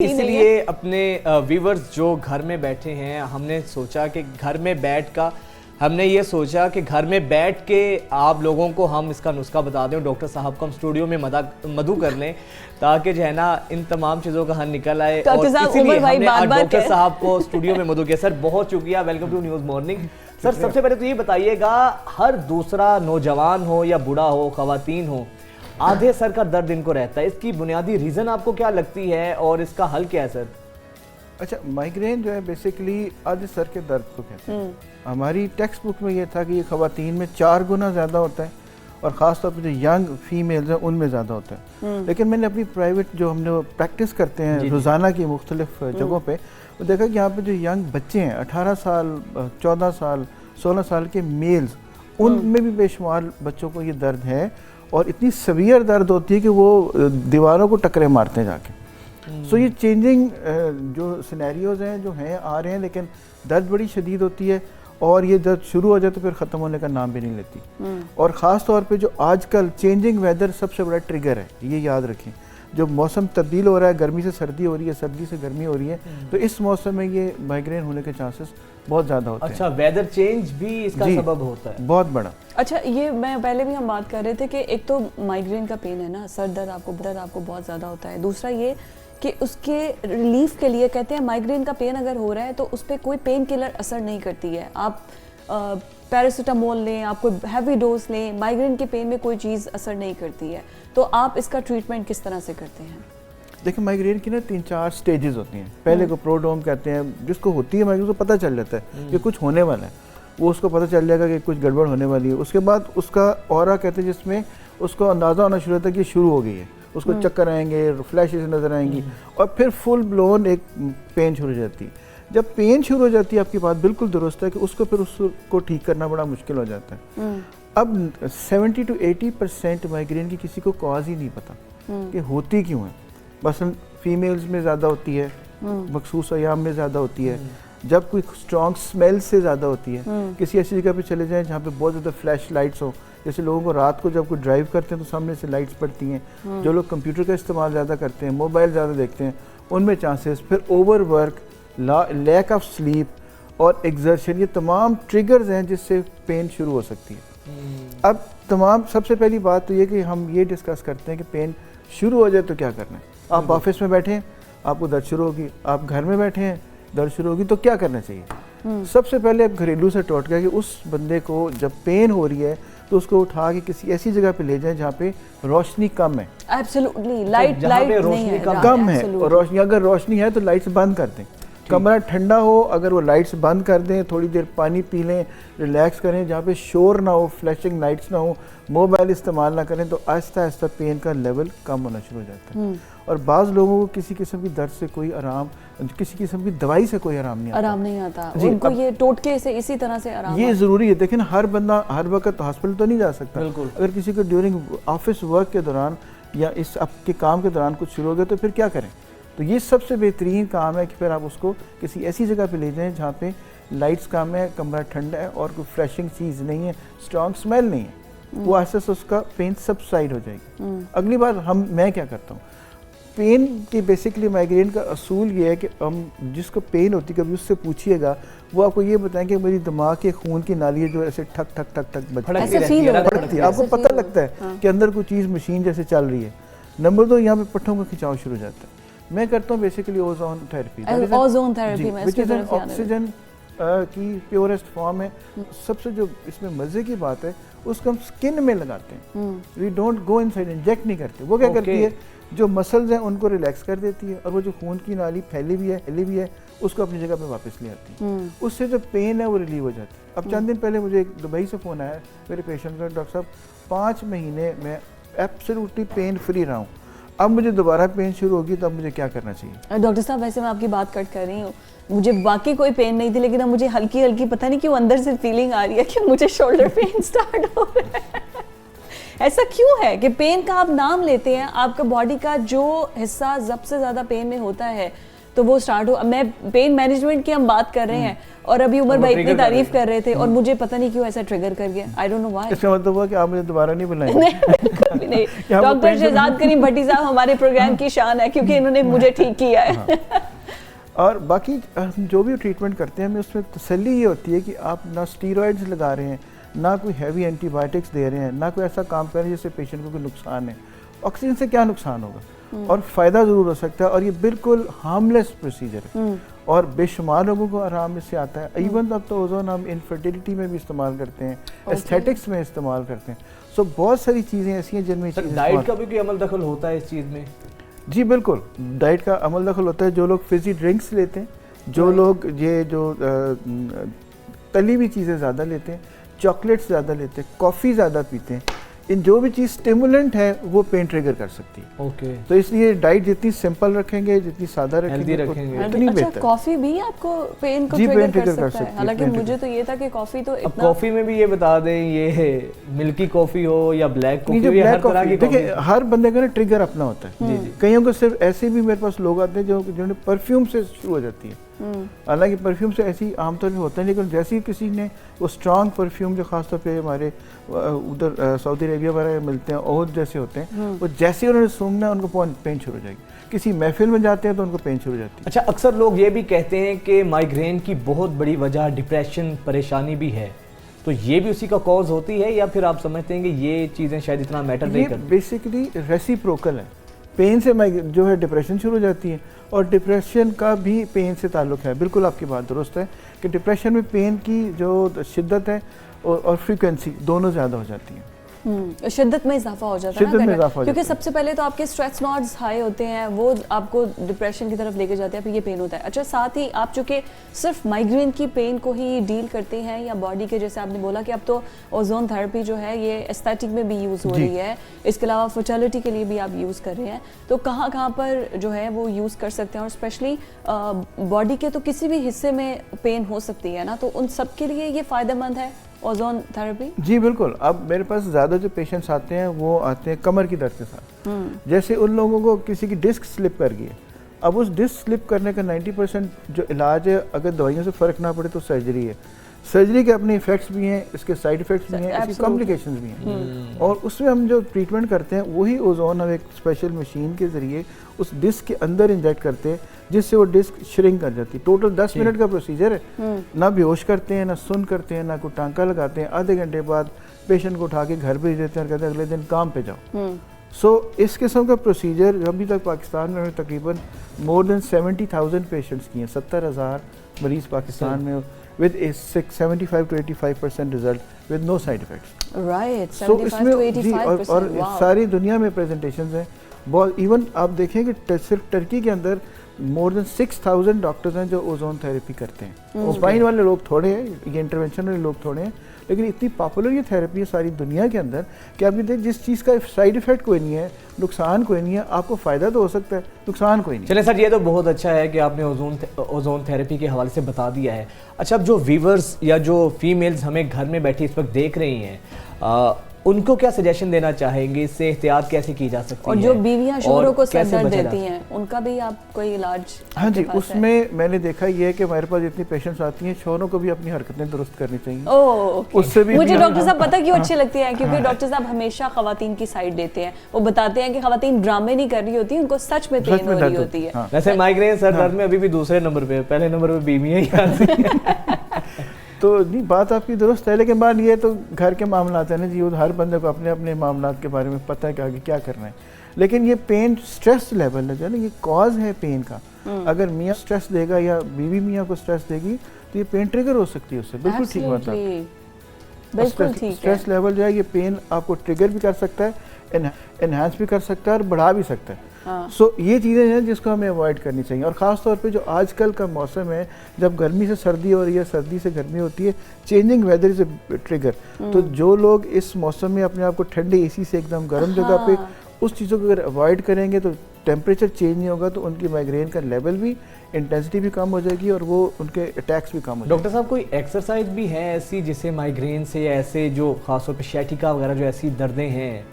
इसलिए अपने व्यूवर्स जो घर में बैठे हैं हमने सोचा कि घर में बैठ के आप लोगों को हम इसका नुस्खा बता दें। डॉक्टर साहब को हम स्टूडियो में मदु कर लें ताकि जो है ना इन तमाम चीज़ों का हल निकल आए। और इसीलिए हमने आज डॉक्टर साहब को स्टूडियो में मदु किया। सर बहुत शुक्रिया, welcome to News Morning. Sir सबसे पहले तो ये बताइएगा, हर दूसरा नौजवान हो या बूढ़ा हो, खवातीन हो, आधे सर का दर्द इनको रहता है। इसकी बुनियादी रीज़न आपको क्या लगती है और इसका हल क्या है सर? अच्छा, माइग्रेन जो है बेसिकली आधे सर के दर्द को कहते हैं। हमारी टेक्स्ट बुक में ये था कि ये खवातीन में 4 गुना ज़्यादा होता है और ख़ास तौर पर जो यंग फीमेल्स हैं उनमें ज़्यादा होता है। लेकिन मैंने अपनी प्राइवेट जो हमने प्रैक्टिस करते हैं रोज़ाना की मुख्तलिफ जगहों पे, वो देखा कि यहाँ पे जो यंग बच्चे हैं 18 साल 14 साल 16 साल के मेल्स, उनमें भी बेशुमार बच्चों को ये दर्द है और इतनी सवियर दर्द होती है कि वो दीवारों को टकरे मारते हैं जाके। सो ये चेंजिंग जो सिनेरियोज हैं जो हैं आ रहे हैं, लेकिन दर्द बड़ी शदीद होती है और ये दर्द शुरू हो जाए तो फिर ख़त्म होने का नाम भी नहीं लेती। और ख़ास तौर पे जो आजकल चेंजिंग वेदर सबसे बड़ा ट्रिगर है, ये याद रखें। जो मौसम तब्दील हो रहा है, गर्मी से सर्दी हो रही है, सर्दी से गर्मी हो रही है, तो इस मौसम में ये माइग्रेन होने के चांसेस बहुत ज़्यादा होते हैं। अच्छा, वेदर चेंज भी इसका सबब होता है? बहुत बड़ा। अच्छा, ये मैं पहले भी हम बात कर रहे थे कि एक तो माइग्रेन का पेन है ना, सर दर्द आपको बहुत ज़्यादा होता है। दूसरा ये कि उसके रिलीफ के लिए कहते हैं माइग्रेन का पेन अगर हो रहा है तो उस पर कोई पेन किलर असर नहीं करती है। आप पैरासीटामोल लें, आप कोई हैवी डोज लें, माइग्रेन के पेन में कोई चीज़ असर नहीं करती है। तो आप इसका ट्रीटमेंट किस तरह से करते हैं? देखिए, माइग्रेन की ना 3-4 स्टेजेस होती हैं। पहले को प्रोड्रोम कहते हैं, जिसको होती है माइग्रेन को पता चल जाता है कि कुछ होने वाला है, वो उसको पता चल जाएगा कि कुछ गड़बड़ होने वाली है। उसके बाद उसका ऑरा कहते हैं, जिसमें उसको अंदाज़ा होना शुरू होता है कि शुरू हो गई है। उसको चक्कर आएंगे, फ्लैशेस नज़र आएंगी और फिर फुल ब्लोन एक पेन शुरू हो जाती है। जब पेन शुरू हो जाती है, आपकी बात बिल्कुल दुरुस्त है कि उसको फिर उसको ठीक करना बड़ा मुश्किल हो जाता है। अब 70 to 80% माइग्रेन की किसी को कॉज ही नहीं पता कि होती क्यों है। बस फीमेल्स में ज़्यादा होती है, मखसूस अयाम में ज़्यादा होती है, जब कोई स्ट्रॉन्ग स्मेल से ज़्यादा होती है। किसी ऐसी जगह पे चले जाएं जहाँ पे बहुत ज़्यादा फ्लैश लाइट्स हो, जैसे लोगों को रात को जब कोई ड्राइव करते हैं तो सामने से लाइट्स पड़ती हैं। जो लोग कंप्यूटर का इस्तेमाल ज़्यादा करते हैं, मोबाइल ज़्यादा देखते हैं, उनमें चांसेस। फिर over work, lack of sleep और एग्जर्शन, ये तमाम ट्रिगर्स हैं जिससे पेन शुरू हो सकती है। अब सबसे पहली बात तो ये कि हम ये डिस्कस करते हैं कि पेन शुरू हो जाए तो क्या करना है। आप ऑफिस में बैठे हैं, आपको दर्द शुरू होगी। आप घर में बैठे हैं, दर्द शुरू होगी, तो क्या करना चाहिए? सबसे पहले आप घरेलू से टोटका कि उस बंदे को जब पेन हो रही है तो उसको उठा के किसी ऐसी जगह पे ले जाएं जहाँ पे रोशनी कम है। एब्सोल्युटली, लाइट रोशनी कम है और रोशनी, अगर रोशनी है तो लाइट्स बंद कर दें। कमरा ठंडा हो, अगर वो लाइट्स बंद कर दें, थोड़ी देर पानी पी लें, रिलैक्स करें, जहाँ पे शोर ना हो, फ्लैशिंग लाइट्स ना हो, मोबाइल इस्तेमाल ना करें, तो आहिस्ता आहिस्ता पेन का लेवल कम होना शुरू हो जाता है। और बाज़ लोगों को किसी किस्म की दर्द से कोई आराम, किसी किस्म की दवाई से कोई आराम नहीं आता। उनको ये टोटके से इसी तरह से आराम, ये ज़रूरी है। देखिए ना, हर बंदा हर वक्त हॉस्पिटल तो नहीं जा सकता। अगर किसी को ड्यूरिंग ऑफिस वर्क के दौरान या इस आपके काम के दौरान कुछ शुरू हो गया तो फिर क्या करें? तो ये सबसे बेहतरीन काम है कि फिर आप उसको किसी ऐसी जगह पे ले जाएं जहाँ पे लाइट्स कम है, कमरा ठंडा है और कोई फ्लैशिंग चीज़ नहीं है, स्ट्रॉन्ग स्मेल नहीं है। वो आहिस्ता से उसका पेन सबसाइड हो जाएगी। अगली बार मैं क्या करता हूँ, पेन की बेसिकली माइग्रेन का असूल ये है कि हम जिसको पेन होती है कभी उससे पूछिएगा, वो आपको ये बताएंगे मेरी दिमाग के खून की नाली जो ऐसे ठक ठक ठक ठक बढ़ती है। आपको पता लगता है कि अंदर कोई चीज़ मशीन जैसे चल रही है। नंबर 2, यहाँ पे पट्टों का खिंचाव शुरू हो जाता है। मैं करता हूँ बेसिकली ओजोन थेरेपी, ऑक्सीजन की प्योरेस्ट फॉर्म है। सबसे जो इसमें मज़े की बात है, उसको हम स्किन में लगाते हैं। We don't go inside, inject नहीं करते। वो क्या करती है, जो मसल्स हैं उनको रिलैक्स कर देती है और वो जो खून की नाली फैली भी है उसको अपनी जगह पे वापस ले आती है। उससे जो पेन है वो रिलीव हो जाती है। अब चंद दिन पहले मुझे एक दुबई से फ़ोन आया मेरे पेशेंट का, डॉक्टर साहब 5 महीने मैं एब्सोल्युटली पेन फ्री रहा हूँ, अब मुझे दोबारा पेन शुरू होगी तो अब मुझे क्या करना चाहिए? डॉक्टर साहब, वैसे मैं आपकी बात कट कर रही हूँ, मुझे बाकी कोई पेन नहीं थी, लेकिन अब मुझे हल्की हल्की पता नहीं क्यों अंदर से फीलिंग आ रही है कि मुझे शोल्डर पेन स्टार्ट हो रहा है। ऐसा क्यों है कि पेन का आप नाम लेते हैं, आपका बॉडी का जो हिस्सा सबसे ज़्यादा पेन में होता है तो वो स्टार्ट हो। मैं पेन मैनेजमेंट की हम बात कर रहे हैं और अभी उमर भाई इतनी तारीफ कर रहे थे और मुझे पता नहीं क्यों ऐसा ट्रिगर कर गया, आई डोंट नो व्हाई। इसका मतलब हुआ कि आप मुझे दोबारा नहीं बुलाएंगे। कभी नहीं। डॉक्टर शहजाद करीम भट्टी साहब हमारे प्रोग्राम की शान है क्योंकि इन्होंने मुझे ठीक किया है। और बाकी जो भी ट्रीटमेंट करते हैं हमें उसमें तसल्ली ये होती है कि आप ना स्टीरॉइड्स लगा रहे हैं, ना कोई हैवी एंटीबायोटिक्स दे रहे हैं, ना कोई ऐसा काम कर रहे हैं जिससे पेशेंट को कोई नुकसान है। ऑक्सीजन से क्या नुकसान होगा और फ़ायदा ज़रूर हो सकता है, और ये बिल्कुल हार्मलेस प्रोसीजर है और बेशुमार लोगों को आराम इससे आता है। इवन अब तो ओजोन हम इनफर्टिलिटी में भी इस्तेमाल करते हैं, एस्थेटिक्स में इस्तेमाल करते हैं। सो बहुत सारी चीज़ें ऐसी हैं जिनमें डाइट का भी कोई अमल दखल होता है इस चीज़ में? जी बिल्कुल, डाइट का अमल दखल होता है। जो लोग फिजी ड्रिंक्स लेते हैं, जो लोग ये जो तली हुई चीज़ें ज़्यादा लेते हैं, चॉकलेट्स ज़्यादा लेते हैं, कॉफ़ी ज़्यादा पीते हैं, इन जो भी चीज़ स्टिमुलेंट है वो पेन ट्रिगर कर सकती है। ओके। तो इसलिए डाइट जितनी सिंपल रखेंगे, जितनी सादा रखेंगे उतनी बेहतर। अच्छा, कॉफी भी आपको पेन को ट्रिगर कर सकता है? हालांकि मुझे तो ये था कि कॉफी तो इतना। कॉफी में भी ये बता दें, ये मिल्की कॉफी हो या ब्लैक कॉफी हो या हर तरह की कॉफी, देखिए हर बंदे का ना ट्रिगर अपना होता है। जी। कईयों को सिर्फ ऐसे भी मेरे पास लोग आते हैं जो जिन्होंने परफ्यूम से शुरू हो जाती है। हालांकि परफ्यूम से ऐसी आमतौर पर होता है, लेकिन जैसे ही किसी ने वो स्ट्रॉन्ग परफ्यूम जो खासतौर पे हमारे उधर सऊदी अरेबिया वगैरह मिलते हैं, ओद जैसे होते हैं, वो जैसे ही उन्होंने सूंघना उनको पेन शुरू हो जाएगी। किसी महफिल में जाते हैं तो उनको पेन शुरू हो जाती है। अच्छा, अक्सर लोग ये भी कहते हैं कि माइग्रेन की बहुत बड़ी वजह डिप्रेशन, परेशानी भी है, तो ये भी उसी का कॉज होती है या फिर आप समझते हैं कि ये चीज़ें शायद इतना मैटर नहीं करती? बेसिकली रेसिप्रोकल है। पेन से जो है डिप्रेशन शुरू हो जाती है और डिप्रेशन का भी पेन से ताल्लुक़ है। बिल्कुल आपकी बात दुरुस्त है कि डिप्रेशन में पेन की जो शिद्दत है और फ्रीक्वेंसी दोनों ज़्यादा हो जाती है। शिद्दत में इजाफा हो जाता है ना, क्योंकि सबसे पहले तो आपके स्ट्रेस नॉड्स हाई होते हैं, वो आपको डिप्रेशन की तरफ लेके जाते हैं, फिर ये पेन होता है। अच्छा, साथ ही आप चूँकि सिर्फ माइग्रेन की पेन को ही डील करते हैं या बॉडी के, जैसे आपने बोला कि अब तो ओजोन थेरेपी जो है ये एस्थेटिक में भी यूज़ हो रही है, इसके अलावा फर्टिलिटी के लिए भी आप यूज़ कर रहे हैं, तो कहाँ कहाँ पर जो है वो यूज़ कर सकते हैं? और स्पेशली बॉडी के तो किसी भी हिस्से में पेन हो सकती है ना, तो उन सब के लिए ये फ़ायदेमंद है ओजोन थेरेपी? जी बिल्कुल। अब मेरे पास ज़्यादा जो पेशेंट्स आते हैं वो आते हैं कमर की दर्द के साथ। जैसे उन लोगों को किसी की डिस्क स्लिप कर गई है, अब उस डिस्क स्लिप करने का 90% जो इलाज है, अगर दवाइयों से फ़र्क ना पड़े तो सर्जरी है। सर्जरी के अपने इफेक्ट्स भी हैं, इसके साइड इफेक्ट्स भी हैं, इसकी कॉम्प्लिकेशंस भी हैं, और उसमें हम जो ट्रीटमेंट करते हैं वही ओजोन हम एक स्पेशल मशीन के ज़रिए उस डिस्क के अंदर इंजेक्ट करते हैं, जिससे वो डिस्क श्रिंक कर जाती है। टोटल 10 मिनट का प्रोसीजर है। ना बेहोश करते हैं, ना सुन करते हैं, ना कोई टांका लगाते हैं। आधे घंटे बाद पेशेंट को उठा के घर भेज देते हैं और कहते हैं अगले दिन काम पे जाओ। सो इस किस्म का प्रोसीजर अभी तक पाकिस्तान में तकरीबन मोर देन 70,000 पेशेंट्स किए हैं, 70,000 मरीज पाकिस्तान में, with a 75 to 85% result with no side effects. Right, 75 to 85%. और सारी दुनिया में प्रेजेंटेशंस हैं बहुत। इवन आप देखें कि सिर्फ टर्की के अंदर मोर देन 6,000 डॉक्टर्स हैं जो ओजोन थेरेपी करते हैं। स्पाइन वाले लोग थोड़े हैं, ये इंटरवेंशन वाले लोग थोड़े हैं, लेकिन इतनी पॉपुलर ये थेरेपी है सारी दुनिया के अंदर कि आप ये देख, जिस चीज़ का साइड इफेक्ट कोई नहीं है, नुकसान कोई नहीं है, आपको फ़ायदा तो हो सकता है, नुकसान कोई नहीं। चलिए सर, ये तो बहुत अच्छा है कि आपने ओजोन थेरेपी के हवाले से बता दिया है। अच्छा, अब जो व्यूवर्स या जो फीमेल्स हमें घर में बैठी इस वक्त देख रही हैं, उनको क्या सजेशन देना चाहेंगे? इससे एहतियात कैसे की जा सकती है? और जो बीवियां शोहरों को सर दर्द देती हैं, उनका भी आप कोई इलाज? हाँ जी, उसमें मैंने देखा ये है कि हमारे पास जितनी पेशेंट्स आती हैं, शोहरों को भी अपनी हरकतें दुरुस्त करनी चाहिए। उससे भी मुझे डॉक्टर साहब पता क्यों अच्छे लगते हैं, क्योंकि डॉक्टर साहब हमेशा खवातीन की साइड देते हैं। वो बताते हैं कि खवातीन ड्रामे नहीं कर रही होती, उनको सच में पेन हो रही होती है। वैसे माइग्रेन सर दर्द में अभी भी दूसरे नंबर पे, पहले नंबर पे बीवियां ही आती हैं। तो नहीं, बात आपकी दुरुस्त है, लेकिन बात ये तो घर के मामला है ना जी, हर बंदे को अपने अपने मामला के बारे में पता है कि आगे क्या करना है। लेकिन ये पेन स्ट्रेस लेवल है जो है ना, ये कॉज है पेन का। अगर मियाँ स्ट्रेस देगा या बीवी मियाँ को स्ट्रेस देगी तो ये पेन ट्रिगर हो सकती है उससे। बिल्कुल ठीक बात है, बिल्कुल ठीक है। स्ट्रेस लेवल जो है ये पेन आपको ट्रिगर भी कर सकता है, एनहांस भी कर सकता है और बढ़ा भी सकता है। सो ये चीज़ें हैं जिसको हमें अवॉइड करनी चाहिए। और ख़ास तौर पे जो आजकल का मौसम है, जब गर्मी से सर्दी हो रही है, सर्दी से गर्मी होती है, changing weather is a trigger. तो जो लोग इस मौसम में अपने आप को ठंडे एसी से एकदम गर्म जगह पे उस चीज़ों को अगर अवॉइड करेंगे तो टेम्परेचर चेंज नहीं होगा, तो उनकी माइग्रेन का लेवल भी, इंटेंसिटी भी कम हो जाएगी और वो उनके अटैक्स भी कम हो जाएंगे। डॉक्टर साहब, कोई एक्सरसाइज भी है ऐसी जिससे माइग्रेन से या ऐसे जो खासतौर पे शैटिका वगैरह जो ऐसी दर्दें हैं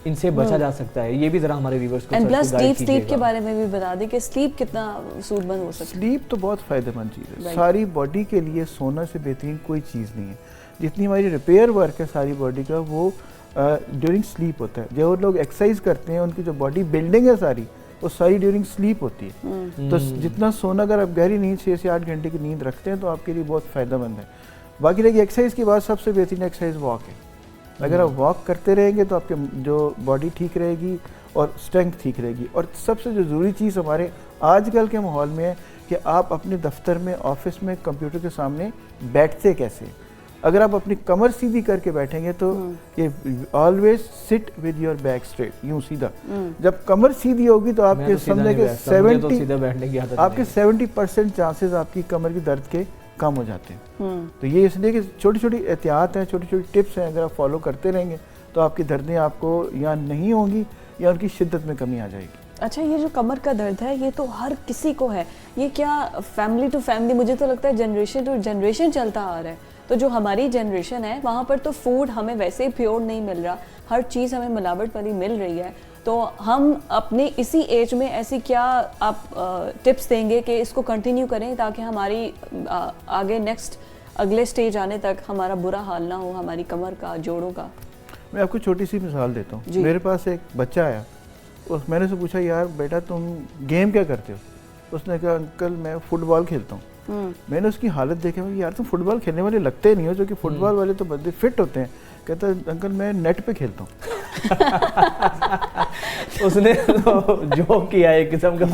इनसे बचा जा सकता है, ये भी जरा हमारे व्यूअर्स को and plus guide deep sleep कीजिएगा। के बारे में भी बता दें कि स्लीप कितना सूदमंद हो सकता है। स्लीप तो बहुत फ़ायदेमंद चीज़ है, Right. सारी बॉडी के लिए सोना से बेहतरीन कोई चीज़ नहीं है। जितनी हमारी रिपेयर वर्क है सारी बॉडी का, वो ड्यूरिंग स्लीप होता है। जो लोग एक्सरसाइज करते हैं उनकी जो बॉडी बिल्डिंग है सारी, वो सारी ड्यूरिंग स्लीप होती है। तो जितना सोना, अगर आप गहरी नींद 6 से 8 घंटे की नींद रखते हैं तो आपके लिए बहुत फ़ायदेमंद है। बाकी रही एक्सरसाइज की बात, सबसे बेहतरीन एक्सरसाइज वॉक है। अगर आप वॉक करते रहेंगे तो आपके जो बॉडी ठीक रहेगी और स्ट्रेंथ ठीक रहेगी। और सबसे जो ज़रूरी चीज़ हमारे आजकल के माहौल में है कि आप अपने दफ्तर में, ऑफिस में, कंप्यूटर के सामने बैठते कैसे। अगर आप अपनी कमर सीधी करके बैठेंगे तो ये always sit with your back straight, यूं सीधा। जब कमर सीधी होगी तो आपके समझे कि 70% चांसेस आपकी कमर की दर्द के कम हो जाते हैं। तो ये इसलिए कि छोटी छोटी एहतियात हैं, छोटी छोटी टिप्स हैं, अगर आप फॉलो करते रहेंगे तो आपकी दर्दें आपको या नहीं होंगी या उनकी शिद्दत में कमी आ जाएगी। अच्छा, ये जो कमर का दर्द है ये तो हर किसी को है, ये क्या फैमिली टू फैमिली, मुझे तो लगता है जनरेशन टू जनरेशन चलता आ रहा है। तो जो हमारी जनरेशन है वहाँ पर तो फूड हमें वैसे ही प्योर नहीं मिल रहा, हर चीज़ हमें मिलावट वाली मिल रही है। तो हम अपने इसी एज में ऐसी क्या आप टिप्स देंगे कि इसको कंटिन्यू करें ताकि हमारी आगे नेक्स्ट अगले स्टेज आने तक हमारा बुरा हाल ना हो, हमारी कमर का, जोड़ों का? मैं आपको छोटी सी मिसाल देता हूँ। मेरे पास एक बच्चा आया, मैंने उससे पूछा, यार बेटा तुम गेम क्या करते हो? उसने कहा अंकल मैं फुटबॉल खेलता हूँ। मैंने उसकी हालत देखी, मैं यार तुम फुटबॉल खेलने वाले लगते नहीं हो, जो कि फुटबॉल वाले तो बंदे फिट होते हैं। कहता अंकल मैं नेट पे खेलता हूँ। उसने जो किया एक किस्म का,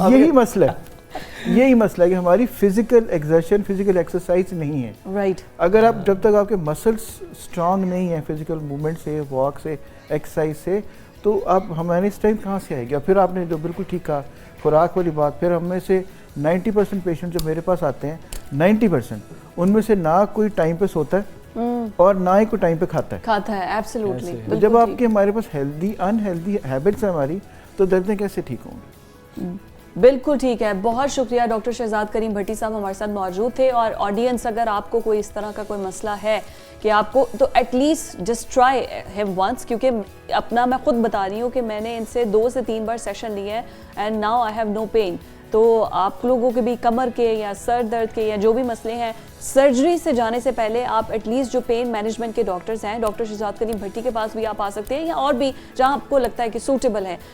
यही मसला है कि हमारी फिजिकल एक्सर्शन, फिजिकल एक्सरसाइज नहीं है। राइट। अगर आप जब तक आपके मसल्स स्ट्रांग नहीं है फिजिकल मूवमेंट से, वॉक से, एक्सरसाइज से, तो आप हमारी स्ट्रेंथ कहाँ से आएगी? फिर आपने जो बिल्कुल ठीक कहा, खुराक वाली बात, फिर हम में से 90% पेशेंट जो मेरे पास आते हैं, 90% उनमें से ना कोई टाइम पे सोता है और ना ही कोई टाइम पे खाता है। एब्सोल्युटली। तो जब आपके हमारे पास हेल्दी अनहेल्दी हैबिट्स है हमारी, तो दर्दें कैसे ठीक होंगी? बिल्कुल ठीक है। बहुत शुक्रिया डॉक्टर शहजाद करीम भट्टी साहब हमारे साथ मौजूद थे। और ऑडियंस, अगर आपको कोई इस तरह का कोई मसला है कि आपको, तो at least just try him once, क्योंकि अपना मैं खुद बता रही हूँ कि मैंने इनसे 2 से 3 बार सेशन लिए हैं and now I have no pain. तो आप लोगों के भी कमर के या सर दर्द के या जो भी मसले हैं, सर्जरी से जाने से पहले आप एटलीस्ट जो पेन मैनेजमेंट के डॉक्टर्स हैं, डॉक्टर शहजाद करीम भट्टी के पास भी आप आ सकते हैं, या और भी जहां आपको लगता है कि सूटेबल है।